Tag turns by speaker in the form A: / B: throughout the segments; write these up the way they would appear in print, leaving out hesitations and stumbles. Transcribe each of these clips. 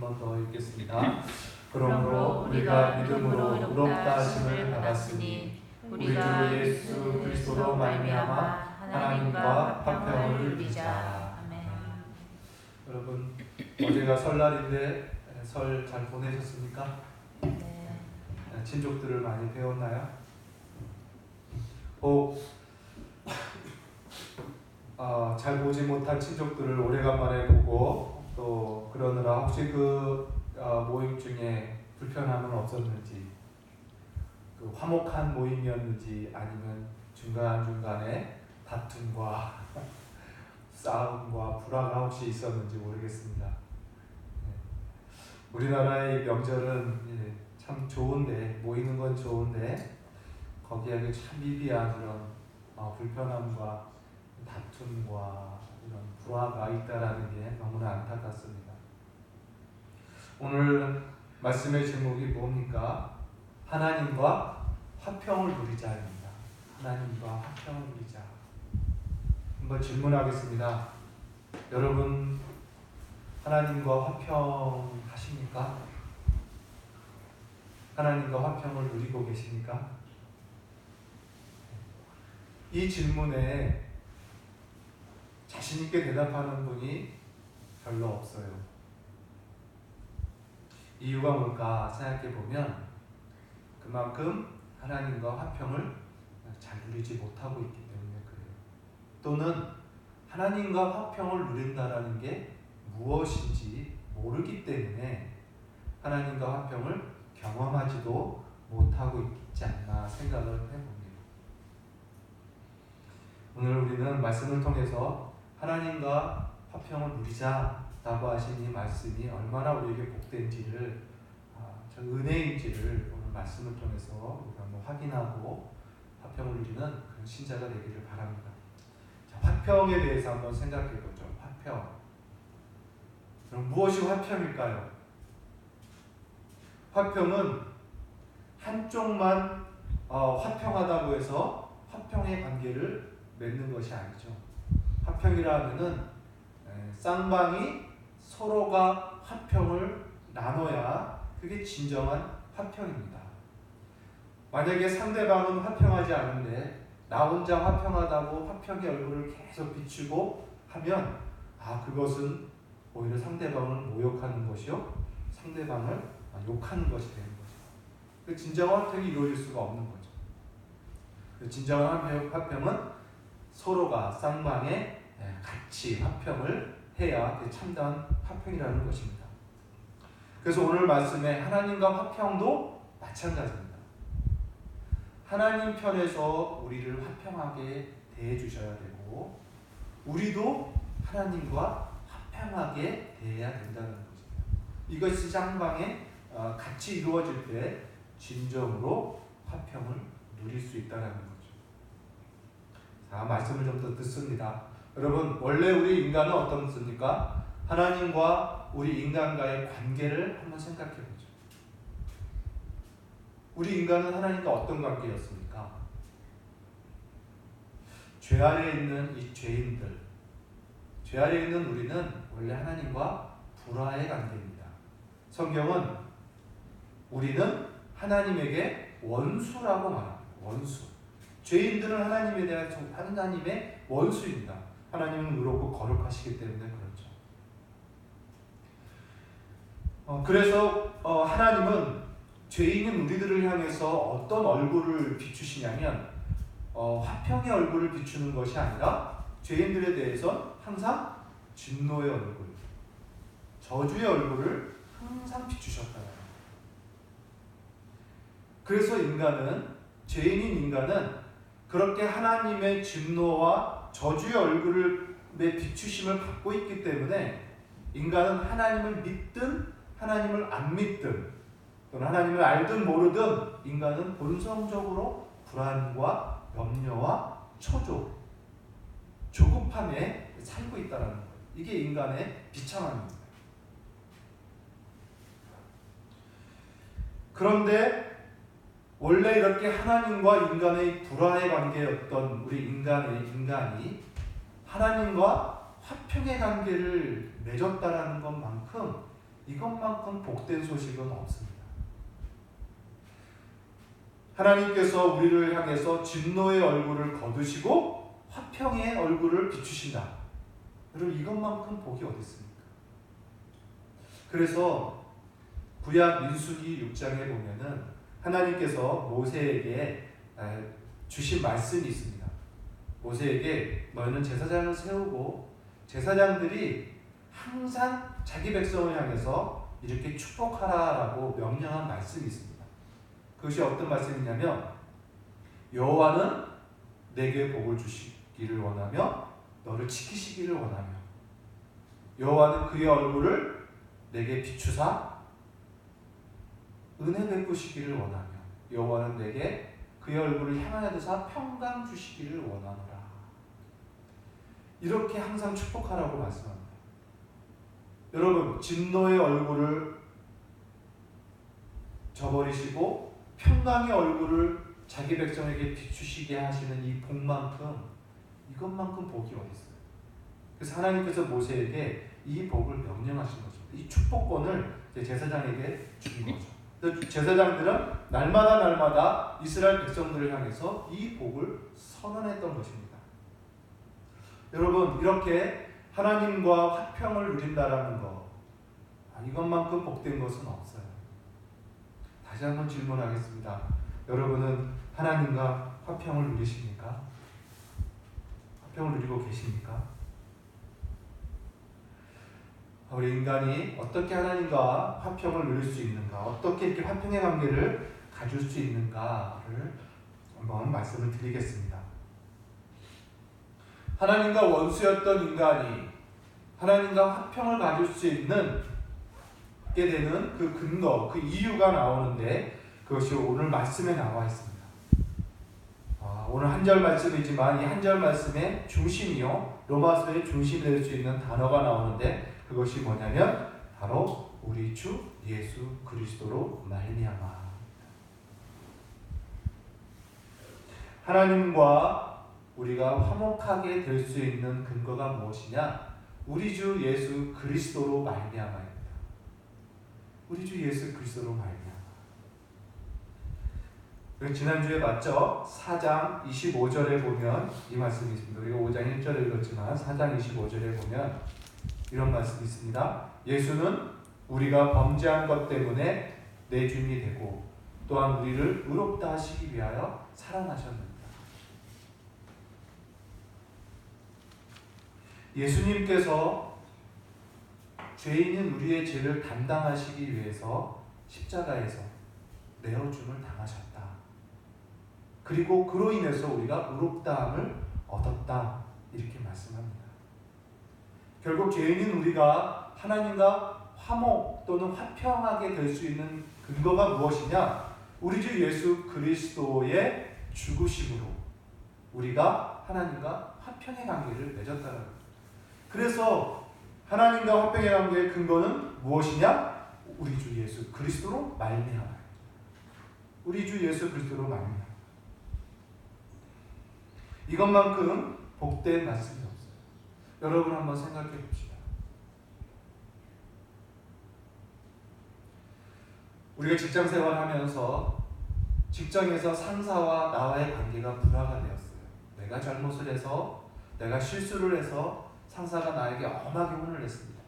A: 번 더 읽겠습니다. 그러므로 우리가 믿음으로 의롭다 하심을 받았으니 우리 주 예수 그리스도로 말미암아 하나님과 화평을 누리자.
B: 아멘.
A: 여러분, 어제가 설날인데 설 잘 보내셨습니까?
B: 네.
A: 친족들을 많이 배웠나요? 혹 잘 보지 못한 친족들을 오래간만에 보고 또 그러느라 혹시 그 모임 중에 불편함은 없었는지, 그 화목한 모임이었는지 아니면 중간중간에 다툼과 싸움과 불화가 혹시 있었는지 모르겠습니다. 우리나라의 명절은 참 좋은데, 모이는 건 좋은데 거기에 참 미비한 그런 불편함과 다툼과 이런 불화가 있다라는 게 너무나 안타깝습니다. 오늘 말씀의 제목이 뭡니까? 하나님과 화평을 누리자입니다. 하나님과 화평을 누리자. 한번 질문하겠습니다. 여러분, 하나님과 화평 하십니까? 하나님과 화평을 누리고 계십니까? 이 질문에 자신 있게 대답하는 분이 별로 없어요. 이유가 뭘까 생각해 보면 그만큼 하나님과 화평을 잘 누리지 못하고 있기 때문에 그래요. 또는 하나님과 화평을 누린다라는 게 무엇인지 모르기 때문에 하나님과 화평을 경험하지도 못하고 있지 않나 생각을 해봅니다. 오늘 우리는 말씀을 통해서 하나님과 화평을 누리자라고 하신 이 말씀이 얼마나 우리에게 복된지를, 저 은혜인지를 오늘 말씀을 통해서 우리가 한번 확인하고 화평을 누리는 그런 신자가 되기를 바랍니다. 자, 화평에 대해서 한번 생각해 보죠. 화평. 그럼 무엇이 화평일까요? 화평은 한쪽만 화평하다고 해서 화평의 관계를 맺는 것이 아니죠. 화평이라 하면은 쌍방이 서로가 화평을 나눠야 그게 진정한 화평입니다. 만약에 상대방은 화평하지 않은데 나 혼자 화평하다고 화평의 얼굴을 계속 비추고 하면 그것은 오히려 상대방을 모욕하는 것이요, 상대방을 욕하는 것이 되는 거죠. 그 진정한 화평이 이루어질 수가 없는 거죠. 그 진정한 화평은 서로가 쌍방에 같이 화평을 해야 참다운 화평이라는 것입니다. 그래서 오늘 말씀에 하나님과 화평도 마찬가지입니다. 하나님 편에서 우리를 화평하게 대해 주셔야 되고 우리도 하나님과 화평하게 대해야 된다는 것입니다. 이것이 쌍방에 같이 이루어질 때 진정으로 화평을 누릴 수 있다는 거죠. 자, 말씀을 좀 더 듣습니다. 여러분, 원래 우리 인간은 어떻습니까? 하나님과 우리 인간과의 관계를 한번 생각해 보죠. 우리 인간은 하나님과 어떤 관계였습니까? 죄 아래에 있는 이 죄인들, 죄 아래에 있는 우리는 원래 하나님과 불화의 관계입니다. 성경은 우리는 하나님에게 원수라고 말합니다. 원수. 죄인들은 하나님에 대한 하나님의 원수입니다. 하나님은 의롭고 거룩하시기 때문에 그렇죠. 그래서 하나님은 죄인인 우리들을 향해서 어떤 얼굴을 비추시냐면 화평의 얼굴을 비추는 것이 아니라 죄인들에 대해서 항상 진노의 얼굴, 저주의 얼굴을 항상 비추셨다. 그래서 죄인인 인간은 그렇게 하나님의 진노와 저주의 얼굴을 비추심을 받고 있기 때문에 인간은 하나님을 믿든 하나님을 안 믿든 또는 하나님을 알든 모르든 인간은 본성적으로 불안과 염려와 초조, 조급함에 살고 있다는 거예요. 이게 인간의 비참함입니다. 그런데 원래 이렇게 하나님과 인간의 불화의 관계였던 우리 인간이 하나님과 화평의 관계를 맺었다라는 것만큼 이것만큼 복된 소식은 없습니다. 하나님께서 우리를 향해서 진노의 얼굴을 거두시고 화평의 얼굴을 비추신다. 여러분, 이것만큼 복이 어디 있습니까? 그래서 구약 민수기 6장에 보면은 하나님께서 모세에게 주신 말씀이 있습니다. 모세에게 너희는 제사장을 세우고 제사장들이 항상 자기 백성을 향해서 이렇게 축복하라라고 명령한 말씀이 있습니다. 그것이 어떤 말씀이냐면 여호와는 내게 복을 주시기를 원하며 너를 지키시기를 원하며 여호와는 그의 얼굴을 내게 비추사 은혜 베푸시기를 원하며 여호와는 내게 그의 얼굴을 향하여 두사 평강 주시기를 원하노라. 이렇게 항상 축복하라고 말씀합니다. 여러분, 진노의 얼굴을 저버리시고 평강의 얼굴을 자기 백성에게 비추시게 하시는 이 복만큼, 이것만큼 복이 어디 있어요? 그래서 하나님께서 모세에게 이 복을 명령하신 거죠. 이 축복권을 제사장에게 준 거죠. 제사장들은 날마다 이스라엘 백성들을 향해서 이 복을 선언했던 것입니다. 여러분, 이렇게 하나님과 화평을 누린다라는 것, 이것만큼 복된 것은 없어요. 다시 한번 질문하겠습니다. 여러분은 하나님과 화평을 누리십니까? 화평을 누리고 계십니까? 우리 인간이 어떻게 하나님과 화평을 누릴 수 있는가, 어떻게 이렇게 화평의 관계를 가질 수 있는가를 한번 말씀을 드리겠습니다. 하나님과 원수였던 인간이 하나님과 화평을 가질 수 있는 게 되는 그 근거, 그 이유가 나오는데 그것이 오늘 말씀에 나와 있습니다. 오늘 한 절 말씀이지만 이 한 절 말씀의 중심이요, 로마서의 중심이 될 수 있는 단어가 나오는데 그것이 뭐냐면 바로 우리 주 예수 그리스도로 말미암아. 하나님과 우리가 화목하게 될 수 있는 근거가 무엇이냐? 우리 주 예수 그리스도로 말미암아입니다. 우리 주 예수 그리스도로 말미암아. 지난주에 맞죠? 4장 25절에 보면 이 말씀이 있습니다. 우리가 5장 1절에 읽었지만 4장 25절에 보면 이런 말씀이 있습니다. 예수는 우리가 범죄한 것 때문에 내 주인이 되고 또한 우리를 의롭다 하시기 위하여 살아나셨느니라. 예수님께서 죄인인 우리의 죄를 담당하시기 위해서 십자가에서 내어줌을 당하셨다. 그리고 그로 인해서 우리가 의롭다함을 얻었다. 이렇게 말씀합니다. 결국 죄인인 우리가 하나님과 화목 또는 화평하게 될 수 있는 근거가 무엇이냐? 우리 주 예수 그리스도의 죽으심으로 우리가 하나님과 화평의 관계를 맺었다는 겁니다. 그래서 하나님과 화평의 관계의 근거는 무엇이냐? 우리 주 예수 그리스도로 말미암아요. 우리 주 예수 그리스도로 말미암아. 이것만큼 복된 말씀이 없어요. 여러분 한번 생각해 봅시다. 우리가 직장 생활하면서 직장에서 상사와 나와의 관계가 불화가 되었어요. 내가 잘못을 해서, 내가 실수를 해서 상사가 나에게 엄하게 혼을 냈습니다.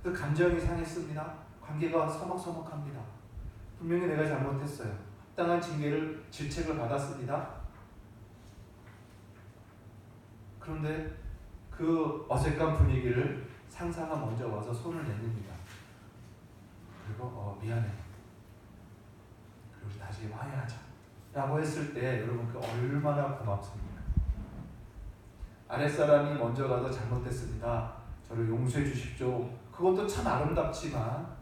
A: 그 감정이 상했습니다. 관계가 서먹서먹합니다. 분명히 내가 잘못했어요. 합당한 징계를, 질책을 받았습니다. 그런데 그 어색한 분위기를 상사가 먼저 와서 손을 내밉니다. 그리고 미안해. 그리고 다시 화해하자. 라고 했을 때 여러분 그 얼마나 고맙습니까? 아랫사람이 먼저 가서 잘못했습니다. 저를 용서해 주십시오. 그것도 참 아름답지만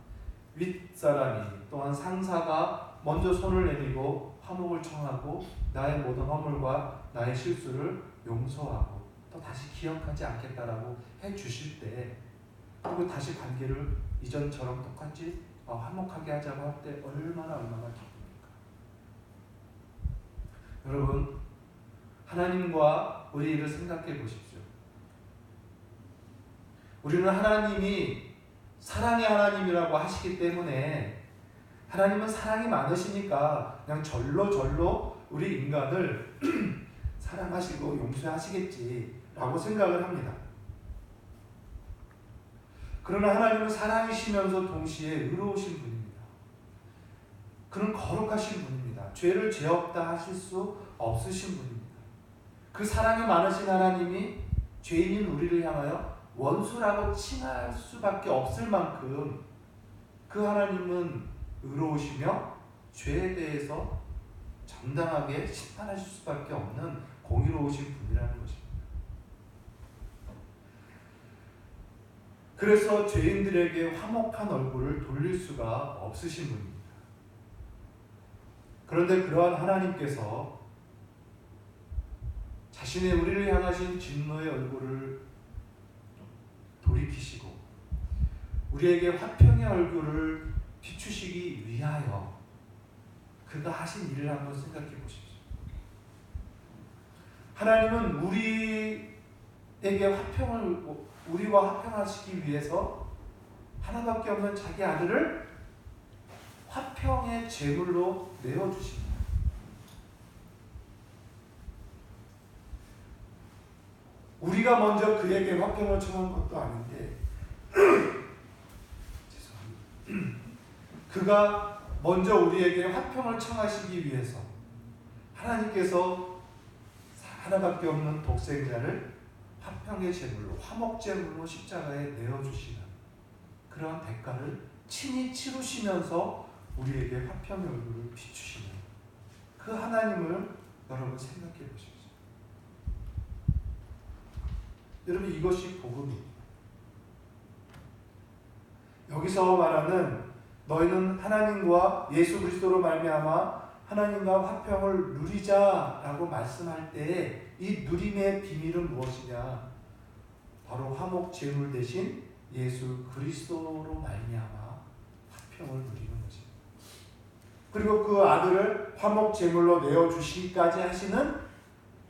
A: 윗사람이 또한 상사가 먼저 손을 내밀고 화목을 청하고 나의 모든 허물과 나의 실수를 용서하고 또 다시 기억하지 않겠다라고 해주실 때 그리고 다시 관계를 이전처럼 똑같이 화목하게 하자고 할 때 얼마나 기쁩니까? 여러분, 하나님과 우리 일을 생각해 보십시오. 우리는 하나님이 사랑의 하나님이라고 하시기 때문에 하나님은 사랑이 많으시니까 그냥 절로 우리 인간을 사랑하시고 용서하시겠지라고 생각을 합니다. 그러나 하나님은 사랑이시면서 동시에 의로우신 분입니다. 그는 거룩하신 분입니다. 죄를 죄 없다 하실 수 없으신 분입니다. 그 사랑이 많으신 하나님이 죄인인 우리를 향하여 원수라고 칭할 수밖에 없을 만큼 그 하나님은 의로우시며 죄에 대해서 정당하게 심판하실 수밖에 없는 공의로우신 분이라는 것입니다. 그래서 죄인들에게 화목한 얼굴을 돌릴 수가 없으신 분입니다. 그런데 그러한 하나님께서 자신의 우리를 향하신 진노의 얼굴을 돌이키시고 우리에게 화평의 얼굴을 비추시기 위하여 그가 하신 일을 한번 생각해 보십시오. 하나님은 우리와 화평하시기 위해서 하나밖에 없는 자기 아들을 화평의 제물로 내어주십니다. 우리가 먼저 그에게 화평을 청한 것도 아닌데 죄송합니다. 그가 먼저 우리에게 화평을 청하시기 위해서 하나님께서 하나밖에 없는 독생자를 화평의 제물로, 화목 제물로 십자가에 내어주시는 그러한 대가를 친히 치르시면서 우리에게 화평의 얼굴을 비추시는 그 하나님을 여러분 생각해 보십시오. 여러분, 이것이 복음입니다. 여기서 말하는 너희는 하나님과 예수 그리스도로 말미암아 하나님과 화평을 누리자라고 말씀할 때에 이 누림의 비밀은 무엇이냐? 바로 화목 제물 대신 예수 그리스도로 말미암아 화평을 누리는 것입니다. 그리고 그 아들을 화목 제물로 내어 주시기까지 하시는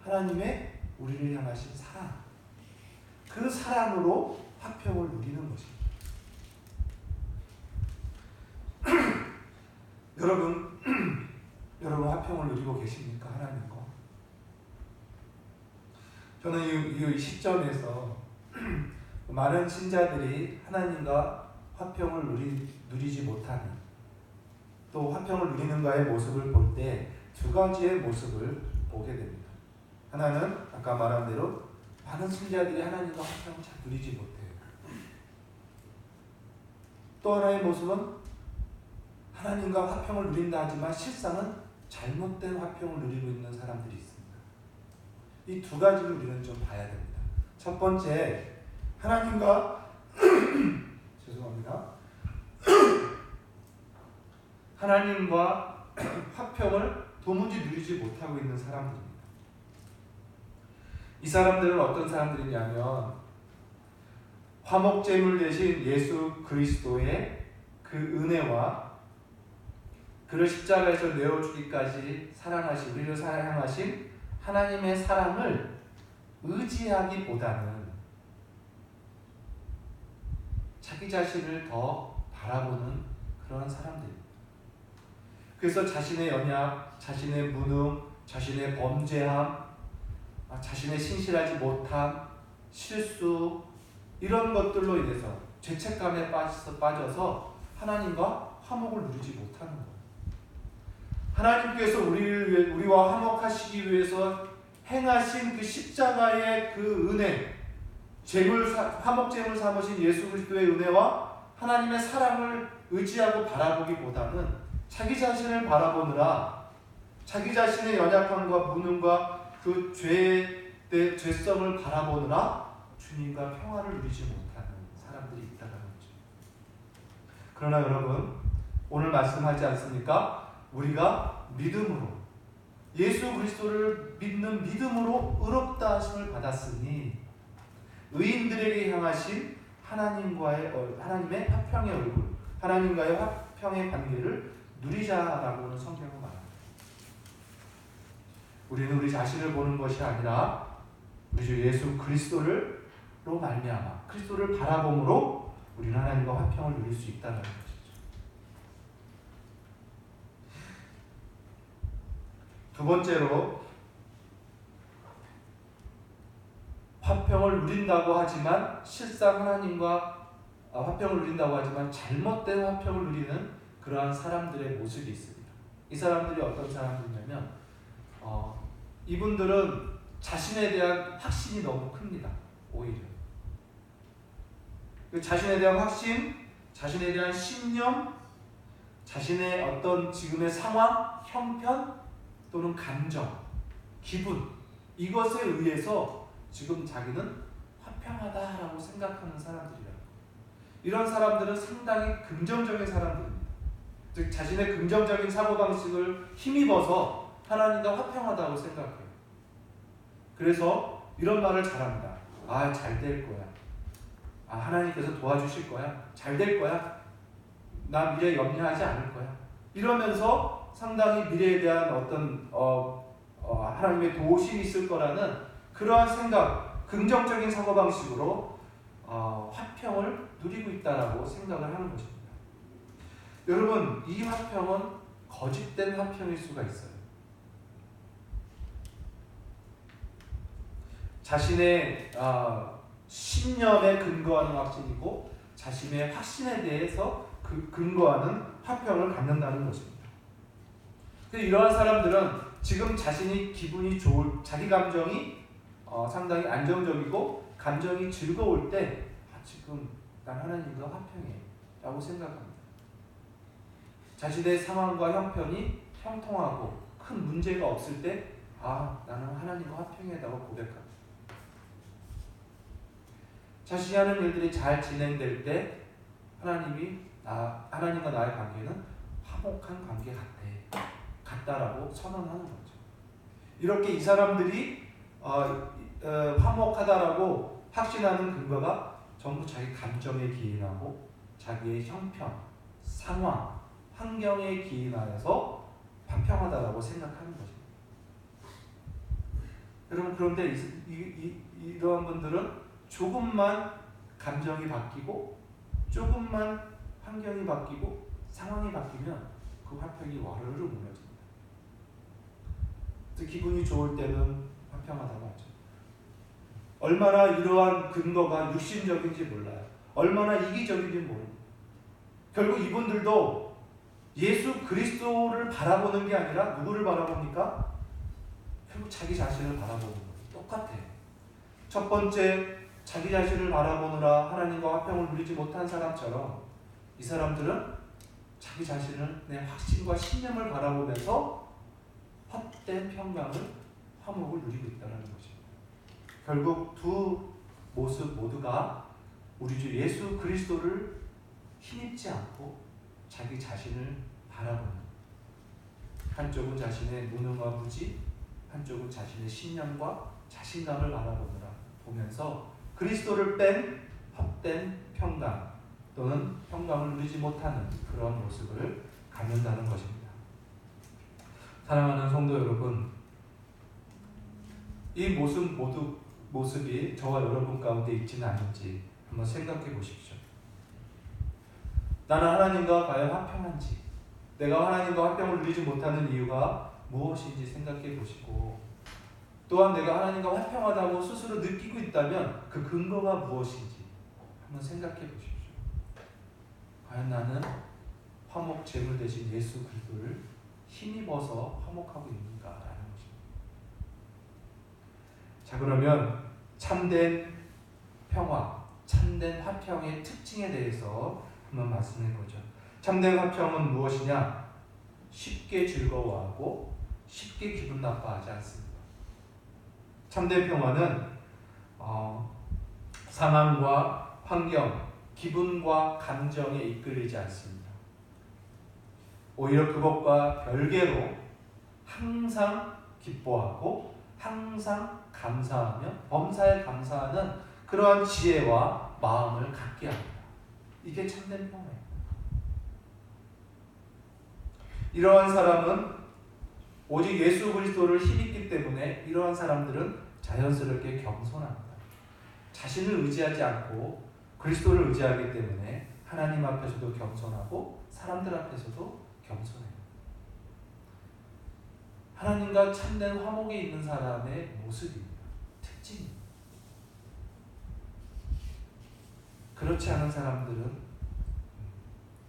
A: 하나님의 우리를 향하신 사랑, 그 사랑으로 화평을 누리는 것입니다. 여러분 화평을 누리고 계십니까? 하나님과? 저는 이 시점에서 많은 신자들이 하나님과 화평을 누리지 못하는, 또 화평을 누리는가의 모습을 볼 때 두 가지의 모습을 보게 됩니다. 하나는 아까 말한 대로 많은 신자들이 하나님과 화평을 잘 누리지 못해요. 또 하나의 모습은 하나님과 화평을 누린다 하지만 실상은 잘못된 화평을 누리고 있는 사람들이 있습니다. 이 두 가지를 우리는 좀 봐야 됩니다. 첫 번째, 하나님과 죄송합니다. 하나님과 화평을 도무지 누리지 못하고 있는 사람들입니다. 이 사람들은 어떤 사람들이냐면 화목제물 대신 예수 그리스도의 그 은혜와 그를 십자가에서 내어주기까지 우리를 사랑하신 하나님의 사랑을 의지하기보다는 자기 자신을 더 바라보는 그러한 사람들입니다. 그래서 자신의 연약, 자신의 무능, 자신의 범죄함, 자신의 신실하지 못함, 실수, 이런 것들로 인해서 죄책감에 빠져서 하나님과 화목을 누리지 못하는 것. 하나님께서 우리와 화목하시기 위해서 행하신 그 십자가의 그 은혜, 화목제물 삼으신 예수 그리스도의 은혜와 하나님의 사랑을 의지하고 바라보기보다는 자기 자신을 바라보느라 자기 자신의 연약함과 무능과 그 죄성을 바라보느라 주님과 평화를 누리지 못하는 사람들이 있다는 거죠. 그러나 여러분, 오늘 말씀하지 않습니까? 우리가 믿음으로, 예수 그리스도를 믿는 믿음으로 의롭다 하심을 받았으니 의인들에게 향하신 하나님의 화평의 얼굴, 하나님과의 화평의 관계를 누리자라고는 성경은 말합니다. 우리는 우리 자신을 보는 것이 아니라 우리 주 예수 그리스도로 말미암아 그리스도를 바라봄으로 우리는 하나님과 화평을 누릴 수 있다는 것이죠. 두 번째로 화평을 누린다고 하지만 실상 하나님과 화평을 누린다고 하지만 잘못된 화평을 누리는 그러한 사람들의 모습이 있습니다. 이 사람들이 어떤 사람들이냐면 이분들은 자신에 대한 확신이 너무 큽니다. 오히려 자신에 대한 확신, 자신에 대한 신념, 자신의 어떤 지금의 상황, 형편 또는 감정, 기분 이것에 의해서 지금 자기는 화평하다라고 생각하는 사람들이라고. 이런 사람들은 상당히 긍정적인 사람들입니다. 즉 자신의 긍정적인 사고방식을 힘입어서 하나님과 화평하다고 생각해요. 그래서 이런 말을 잘합니다. 잘 될 거야. 하나님께서 도와주실 거야. 잘 될 거야. 나 미래 염려하지 않을 거야. 이러면서 상당히 미래에 대한 어떤 하나님의 도우심이 있을 거라는 그러한 생각, 긍정적인 사고방식으로 화평을 누리고 있다라고 생각을 하는 것입니다. 여러분, 이 화평은 거짓된 화평일 수가 있어요. 자신의 신념에 근거하는 확신이고 자신의 확신에 대해서 근거하는 화평을 갖는다는 것입니다. 이러한 사람들은 지금 자신이 기분이 자기 감정이 상당히 안정적이고 감정이 즐거울 때 지금 난 하나님과 화평해 라고 생각합니다. 자신의 상황과 형편이 형통하고 큰 문제가 없을 때 나는 하나님과 화평하다고 고백합니다. 자신이 하는 일들이 잘 진행될 때 하나님과 나의 관계는 화목한 관계 같다라고 선언하는 거죠. 이렇게 이 사람들이 화목하다라고 확신하는 근거가 전부 자기 감정에 기인하고 자기의 형편, 상황, 환경에 기인하여서 화평하다라고 생각하는 것입니다. 여러분, 그런데 이러한 분들은 조금만 감정이 바뀌고 조금만 환경이 바뀌고 상황이 바뀌면 그 화평이 와르르 무너집니다. 기분이 좋을 때는 화평하다고 하죠. 얼마나 이러한 근거가 육신적인지 몰라요. 얼마나 이기적인지 모릅니다. 결국 이분들도 예수 그리스도를 바라보는 게 아니라 누구를 바라봅니까? 결국 자기 자신을 바라보는 거예요. 똑같아요. 첫 번째, 자기 자신을 바라보느라 하나님과 화평을 누리지 못한 사람처럼 이 사람들은 자기 자신을 내 확신과 신념을 바라보면서 헛된 평강을, 화목을 누리고 있다는 것입니다. 결국 두 모습 모두가 우리 주 예수 그리스도를 힘입지 않고 자기 자신을 바라보는, 한쪽은 자신의 무능과 무지, 한쪽은 자신의 신념과 자신감을 보면서 그리스도를 뺀 헛된 평강 또는 평강을 누리지 못하는 그런 모습을 갖는다는 것입니다. 사랑하는 성도 여러분, 이 모습이 저와 여러분 가운데 있지는 않은지 한번 생각해 보십시오. 나는 하나님과 과연 화평한지, 내가 하나님과 화평을 누리지 못하는 이유가 무엇인지 생각해 보시고, 또한 내가 하나님과 화평하다고 스스로 느끼고 있다면 그 근거가 무엇인지 한번 생각해 보십시오. 과연 나는 화목 제물 대신 예수 그리스도를 힘입어서 화목하고 있는가라는 것입니다. 자, 그러면 참된 평화, 참된 화평의 특징에 대해서 한번 말씀해 보죠. 참된 화평은 무엇이냐? 쉽게 즐거워하고 쉽게 기분 나빠하지 않습니다. 참된 평화는 상황과 환경, 기분과 감정에 이끌리지 않습니다. 오히려 그것과 별개로 항상 기뻐하고 항상 감사하며 범사에 감사하는 그러한 지혜와 마음을 갖게 합니다. 이게 참된 평화예요. 이러한 사람은 오직 예수 그리스도를 힘입기 때문에 이러한 사람들은 자연스럽게 겸손합니다. 자신을 의지하지 않고 그리스도를 의지하기 때문에 하나님 앞에서도 겸손하고 사람들 앞에서도 겸손해요. 하나님과 참된 화목에 있는 사람의 모습입니다. 특징입니다. 그렇지 않은 사람들은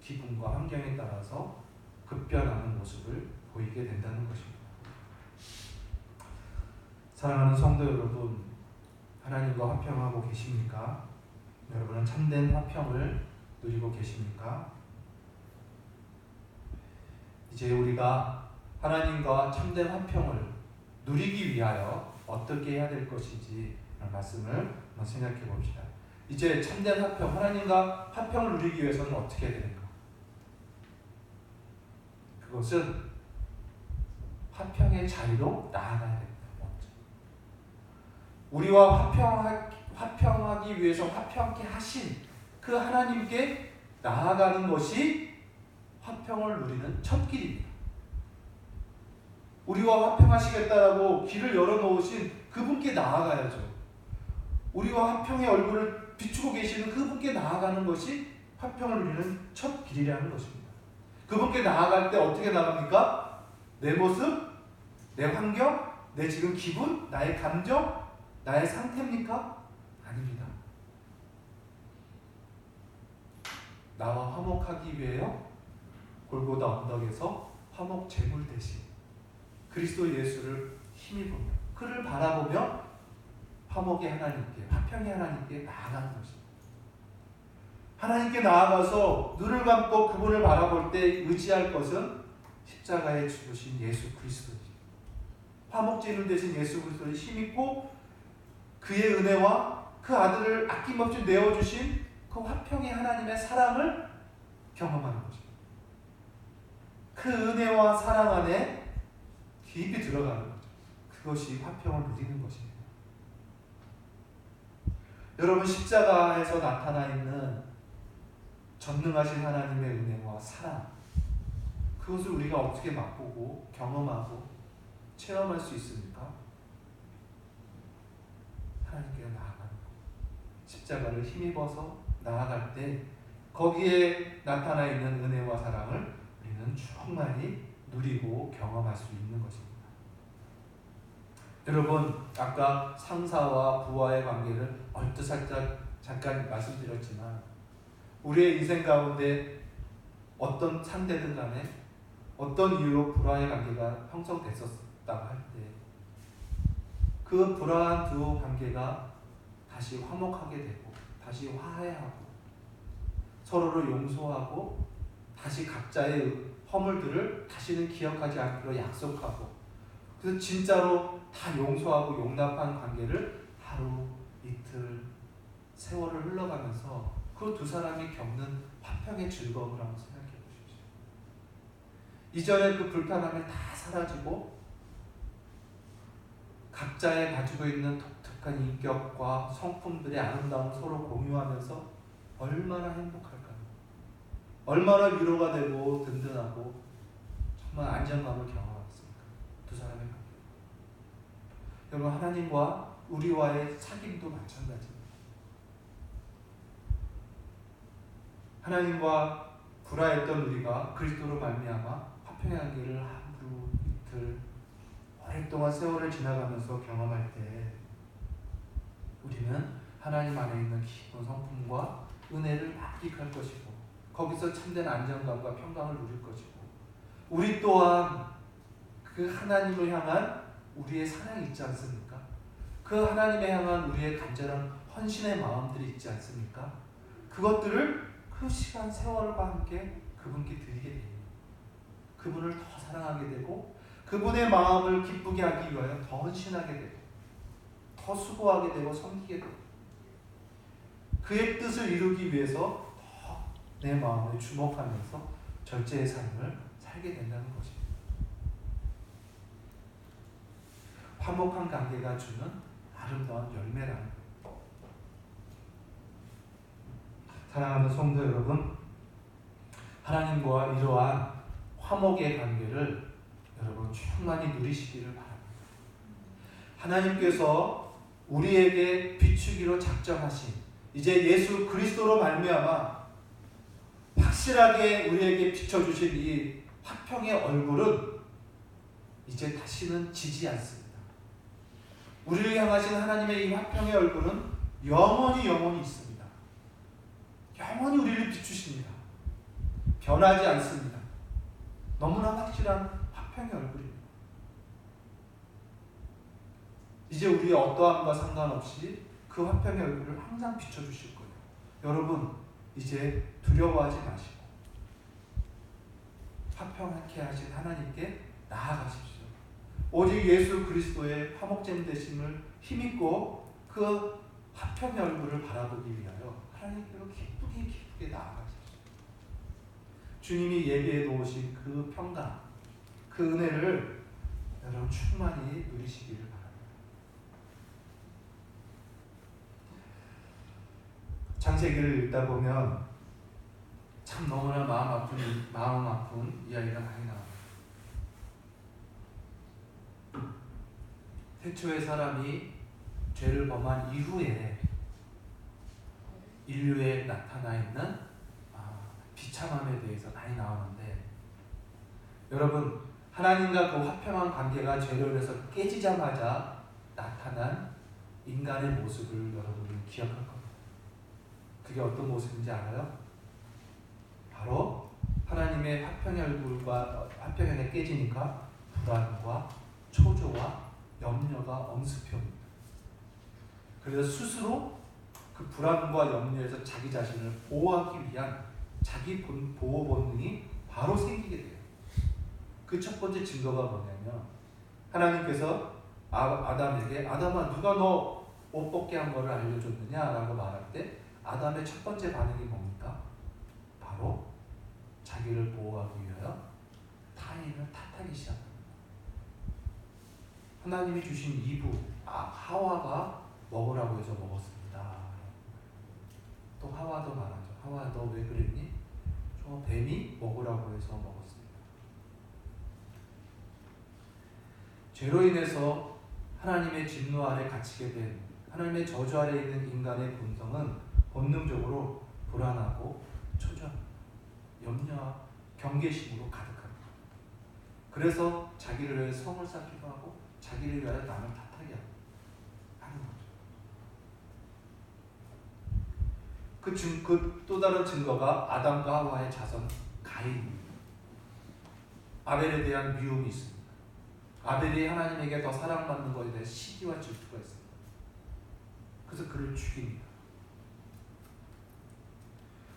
A: 기분과 환경에 따라서 급변하는 모습을 보이게 된다는 것입니다. 사랑하는 성도 여러분, 하나님과 화평하고 계십니까? 여러분은 참된 화평을 누리고 계십니까? 이제 우리가 하나님과 참된 화평을 누리기 위하여 어떻게 해야 될 것인지 말씀을 한번 생각해 봅시다. 이제 참된 화평, 하나님과 화평을 누리기 위해서는 어떻게 해야 되는가? 그것은 화평의 자리로 나아가야 됩니다. 먼저. 우리와 화평하기 위해서 화평케 하신 그 하나님께 나아가는 것이 화평을 누리는 첫 길입니다. 우리와 화평하시겠다라고 길을 열어놓으신 그분께 나아가야죠. 우리와 화평의 얼굴을 비추고 계시는 그분께 나아가는 것이 화평을 누리는 첫 길이라는 것입니다. 그분께 나아갈 때 어떻게 나갑니까? 내 모습, 내 환경, 내 지금 기분, 나의 감정, 나의 상태입니까? 아닙니다. 나와 화목하기 위하여 골고다 언덕에서 화목 제물 대신 그리스도 예수를 힘입으며 그를 바라보며 화목의 하나님께, 화평의 하나님께 나아가는 것입니다. 하나님께 나아가서 눈을 감고 그분을 바라볼 때 의지할 것은 십자가에 죽으신 예수 그리스도입니다. 화목제물 대신 예수 그리스도를 힘입고 그의 은혜와 그 아들을 아낌없이 내어주신 그 화평의 하나님의 사랑을 경험하는 것입니다. 그 은혜와 사랑 안에 깊이 들어가는 거죠. 그것이 화평을 누리는 것입니다. 여러분, 십자가에서 나타나 있는 전능하신 하나님의 은혜와 사랑, 그것을 우리가 어떻게 맛보고 경험하고 체험할 수 있습니까? 하나님께 나아가는 것. 십자가를 힘입어서 나아갈 때 거기에 나타나 있는 은혜와 사랑을 우리는 충만히 누리고 경험할 수 있는 것입니다. 여러분, 아까 상사와 부하의 관계를 얼뜻살짝 잠깐 말씀드렸지만 우리의 인생 가운데 어떤 상대든 간에 어떤 이유로 불화의 관계가 형성됐었다고 할 때 그 불화한 두 관계가 다시 화목하게 되고 다시 화해하고 서로를 용서하고 다시 각자의 허물들을 다시는 기억하지 않기로 약속하고 그래서 진짜로 다 용서하고 용납한 관계를 하루, 이틀, 세월을 흘러가면서 그 두 사람이 겪는 화평의 즐거움을 한번 생각해 보십시오. 이전에 그 불편함이 다 사라지고 각자의 가지고 있는 독특한 인격과 성품들의 아름다움 서로 공유하면서 얼마나 행복할까요? 얼마나 위로가 되고 든든하고 정말 안정감을 경험하겠습니까? 두 사람의 관계. 여러분, 하나님과 우리와의 사귐도 마찬가지입니다. 하나님과 불화했던 우리가 그리스도로 말미암아 화평의 관계를 하루, 이틀, 오랫동안 세월을 지나가면서 경험할 때 우리는 하나님 안에 있는 깊은 성품과 은혜를 만끽할 것이고 거기서 참된 안정감과 평강을 누릴 것이고 우리 또한 그 하나님을 향한 우리의 사랑이 있지 않습니까? 그 하나님을 향한 우리의 간절한 헌신의 마음들이 있지 않습니까? 그것들을 그 시간 세월과 함께 그분께 드리게 됩니다. 그분을 더 사랑하게 되고 그분의 마음을 기쁘게 하기 위하여 더 헌신하게 되고 더 수고하게 되고 섬기게 되고 그의 뜻을 이루기 위해서 더 내 마음을 주목하면서 절제의 삶을 살게 된다는 것입니다. 화목한 관계가 주는 아름다운 열매라는 것. 사랑하는 성도 여러분, 하나님과 이러한 화목의 관계를 여러분 충만히 누리시기를 바랍니다. 하나님께서 우리에게 비추기로 작정하신 이제 예수 그리스도로 말미암아 확실하게 우리에게 비춰주신 이 화평의 얼굴은 이제 다시는 지지 않습니다. 우리를 향하신 하나님의 이 화평의 얼굴은 영원히 있습니다. 영원히 우리를 비추십니다. 변하지 않습니다. 너무나 확실한 화평의 얼굴입니다. 이제 우리의 어떠함과 상관없이 그 화평의 얼굴을 항상 비춰주실 거예요. 여러분, 이제 두려워하지 마시고 화평하게 하신 하나님께 나아가십시오. 오직 예수 그리스도의 화목제물 되심을 힘입고 그 화평의 얼굴을 바라보기 위하여 하나님께로 기쁘게 나아가십시오. 주님이 예비해 놓으신 그 평강, 그 은혜를 여러분 충만히 누리시기를 바랍니다. 창세기를 읽다 보면 참 너무나 마음 아픈 이야기가 많이 나옵니다. 태초의 사람이 죄를 범한 이후에 인류에 나타나 있는 비참함에 대해서 많이 나오는데, 여러분, 하나님과 그 화평한 관계가 죄로 인해서 깨지자마자 나타난 인간의 모습을 여러분이 기억할 겁니다. 그게 어떤 모습인지 알아요? 바로 하나님의 화평의 얼굴과 화평이 깨지니까 불안과 초조와 염려가 엄습해옵니다. 그래서 스스로 그 불안과 염려에서 자기 자신을 보호하기 위한 자기 보호 본능이 바로 생기게 돼요. 그 첫 번째 증거가 뭐냐면, 하나님께서 아담에게 아담아 누가 너 옷 벗게 한 거를 알려줬느냐라고 말할 때 아담의 첫 번째 반응이 뭡니까? 바로 자기를 보호하기 위하여 타인을 탓하기 시작합니다. 하나님이 주신 이브 하와가 먹으라고 해서 먹었습니다. 또 하와도 말하죠. 하와 너 왜 그랬니? 저 뱀이 먹으라고 해서 먹었습니다. 죄로 인해서 하나님의 진노 아래 갇히게 된, 하나님의 저주 아래 있는 인간의 본성은 본능적으로 불안하고 초조합니다. 염려와 경계심으로 가득합니다. 그래서 자기를 위해 성을 쌓기도 하고 자기를 위하여 남을 탓하게 하는 거죠. 그 또 다른 증거가 아담과 하와의 자손 가인입니다. 아벨에 대한 미움이 있습니다. 아벨이 하나님에게 더 사랑받는 것에 대해 시기와 질투가 있습니다. 그래서 그를 죽입니다.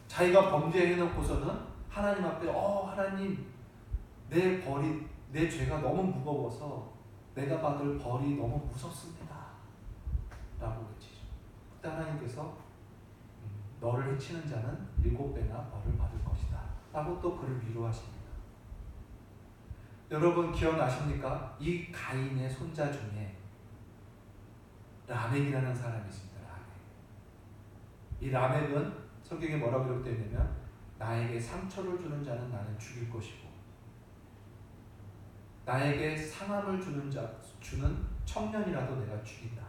A: 자기가 범죄해놓고서는 하나님 앞에 하나님 내 죄가 너무 무거워서 내가 받을 벌이 너무 무섭습니다 라고 외치죠. 그때 하나님께서 너를 해치는 자는 7배나 벌을 받을 것이다 라고 또 그를 위로하십니다. 여러분 기억나십니까? 이 가인의 손자 중에 라멕이라는 사람이 있습니다. 이 라멕은 성경에 뭐라고 기록되어 있냐면, 나에게 상처를 주는 자는 나는 죽일 것이고 나에게 상함을 주는 청년이라도 내가 죽인다.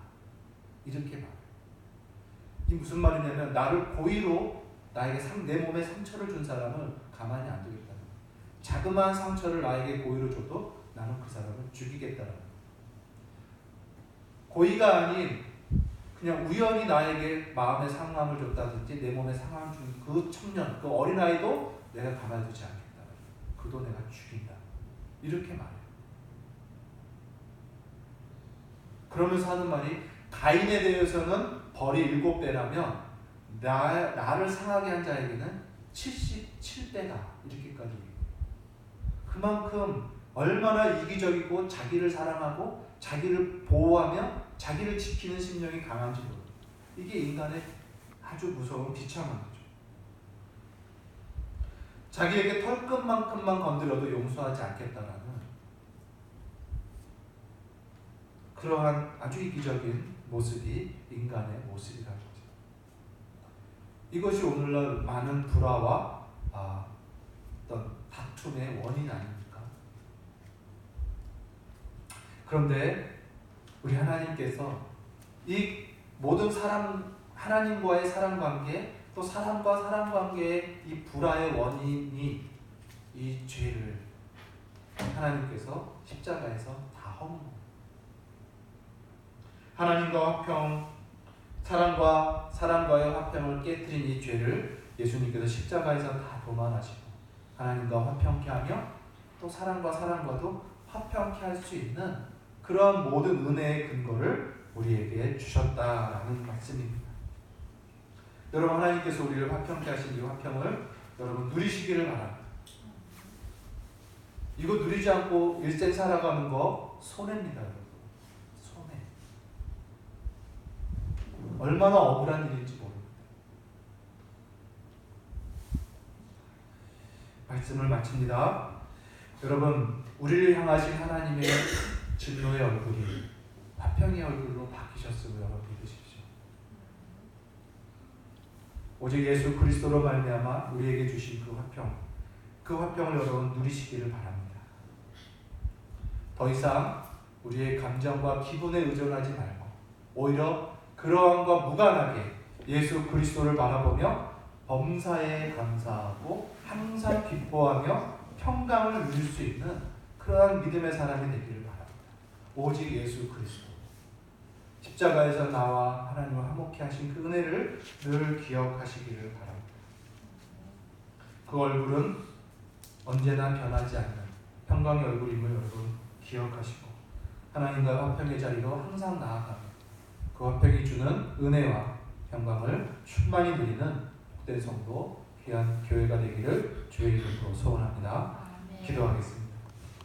A: 이렇게 말해요. 이 무슨 말이냐면, 나를 고의로 내 몸에 상처를 준 사람을 가만히 안 두겠다는 거예요. 자그마한 상처를 나에게 고의로 줘도 나는 그 사람을 죽이겠다는 거예요. 고의가 아닌 그냥 우연히 나에게 마음에 상함을 줬다든지 내 몸에 상함을 준 그 청년, 그 어린아이도 내가 가만두지 않겠다. 그도 내가 죽인다. 이렇게 말해요. 그러면서 하는 말이, 가인에 대해서는 벌이 7배라면 나를 상하게 한 자에게는 77배다. 이렇게까지 얘기해요. 그만큼 얼마나 이기적이고 자기를 사랑하고 자기를 보호하며 자기를 지키는 심령이 강한지 모릅니다. 이게 인간의 아주 무서운 비참한 거죠. 자기에게 털끝만큼만 건드려도 용서하지 않겠다라는 그러한 아주 이기적인 모습이 인간의 모습이라는 거죠. 이것이 오늘날 많은 불화와 어떤 다툼의 원인 아닙니까? 그런데 우리 하나님께서 이 모든 사람 하나님과의 사랑 관계, 또 사람과 사람 관계의 이 불화의 원인이 이 죄를 하나님께서 십자가에서 다 허문 거예요. 하나님과 화평, 사람과 사람과의 화평을 깨뜨린 이 죄를 예수님께서 십자가에서 다 도말하시고 하나님과 화평케 하며 또 사람과 사람과도 화평케 할 수 있는 그러한 모든 은혜의 근거를 우리에게 주셨다라는 말씀입니다. 여러분, 하나님께서 우리를 화평케 하신 이 화평을 여러분 누리시기를 바랍니다. 이거 누리지 않고 일생 살아가는 거 손해입니다, 여러분. 손해. 얼마나 억울한 일인지 모릅니다. 말씀을 마칩니다. 여러분, 우리를 향하신 하나님의 진노의 얼굴이 화평의 얼굴로 바뀌셨음을 여러분 믿으십시오. 오직 예수 그리스도로 말미암아 우리에게 주신 그 화평을 여러분 누리시기를 바랍니다. 더 이상 우리의 감정과 기분에 의존하지 말고 오히려 그러함과 무관하게 예수 그리스도를 바라보며 범사에 감사하고 항상 기뻐하며 평강을 누릴 수 있는 그러한 믿음의 사람이 되기를 바랍니다. 오직 예수 그리스도, 십자가에서 나와 하나님을 화목케 하신 그 은혜를 늘 기억하시기를 바랍니다. 그 얼굴은 언제나 변하지 않는 평강의 얼굴임을 여러분 기억하시고 하나님과의 화평의 자리로 항상 나아가며 그 화평이 주는 은혜와 평강을 충만히 누리는 복된 성도 귀한 교회가 되기를 주의 이름으로 소원합니다. 기도하겠습니다.